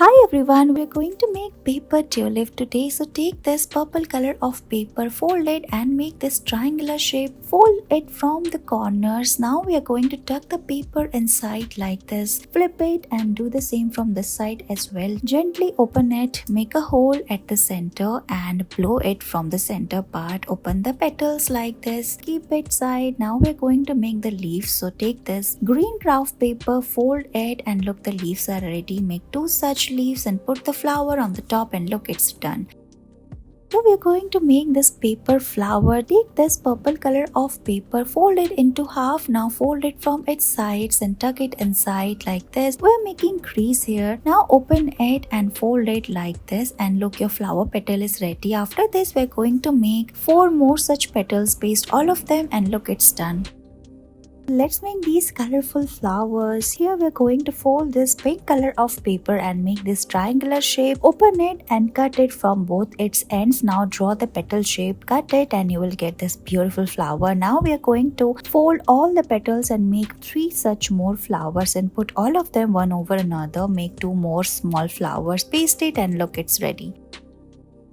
Hi everyone, we're going to make paper tulip today. So take this purple color of paper, fold it and make this triangular shape. Fold it from the corners. Now we are going to tuck the paper inside like this. Flip it and do the same from this side as well. Gently open it, make a hole at the center and blow it from the center part. Open the petals like this. Keep it side. Now we're going to make the leaves. So take this green craft paper, fold it and look, the leaves are ready. Make two such leaves and put the flower on the top and look, it's done. So we're going to make this paper flower. Take this purple color of paper, fold it into half. Now fold it from its sides and tuck it inside like this. We're making crease here. Now open it and fold it like this and look, your flower petal is ready. After this we're going to make 4 more such petals, paste all of them and look, it's done. Let's make these colorful flowers. Here we're going to fold this pink color of paper and make this triangular shape. Open it and cut it from both its ends. Now draw the petal shape, cut it and you will get this beautiful flower. Now we are going to fold all the petals and make 3 such more flowers and put all of them one over another. Make 2 more small flowers, paste it and look, it's ready.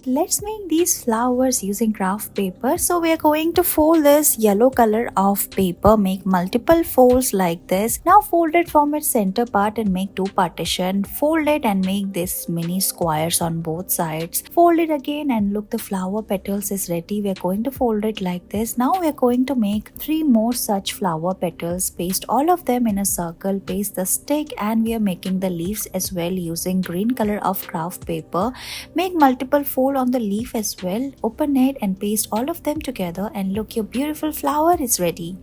Let's make these flowers using craft paper. So we are going to fold this yellow color of paper, make multiple folds like this. Now fold it from its center part and make 2 partition. Fold it and make this mini squares on both sides. Fold it again and look, the flower petals is ready. We are going to fold it like this. Now we are going to make 3 more such flower petals. Paste all of them in a circle. Paste the stick and we are making the leaves as well using green color of craft paper. Make multiple folds on the leaf as well. Open it and paste all of them together and look, your beautiful flower is ready.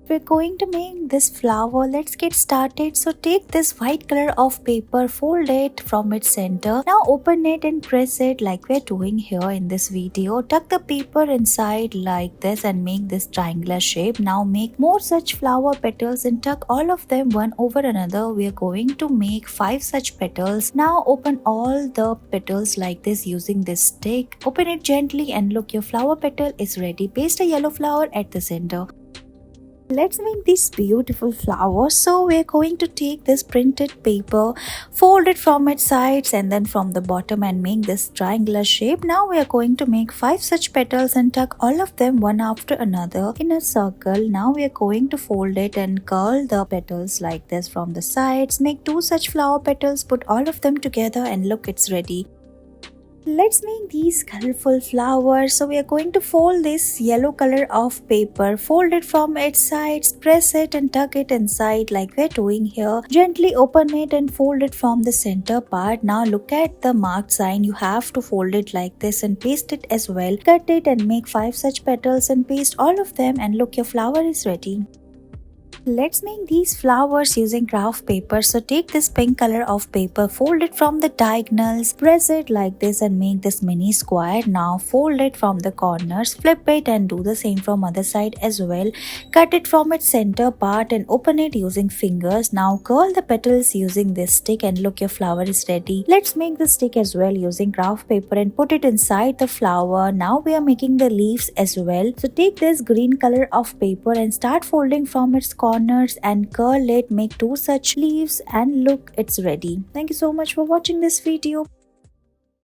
We're going to make this flower. Let's get started. So take this white color of paper, fold it from its center. Now open it and press it like we're doing here in this video. Tuck the paper inside like this and make this triangular shape. Now make more such flower petals and tuck all of them one over another. We are going to make 5 such petals. Now open all the petals like this using this stick. Open it gently and look, your flower petal is ready. Paste a yellow flower at the center. Let's make these beautiful flowers. So we're going to take this printed paper, fold it from its sides and then from the bottom and make this triangular shape. Now we are going to make 5 such petals and tuck all of them one after another in a circle. Now we are going to fold it and curl the petals like this from the sides. Make 2 such flower petals, put all of them together and look, it's ready. Let's make these colorful flowers. So we are going to fold this yellow color of paper, fold it from its sides, press it and tuck it inside like we're doing here. Gently open it and fold it from the center part. Now look at the marked sign. You have to fold it like this and paste it as well. Cut it and make 5 such petals and paste all of them and look, your flower is ready. Let's make these flowers using craft paper. So take this pink color of paper, fold it from the diagonals, press it like this and make this mini square. Now fold it from the corners, flip it and do the same from other side as well. Cut it from its center part and open it using fingers. Now curl the petals using this stick and look, your flower is ready. Let's make the stick as well using craft paper and put it inside the flower. Now we are making the leaves as well. So take this green color of paper and start folding from its corners and curl it. Make 2 such leaves and look, it's ready. Thank you so much for watching this video.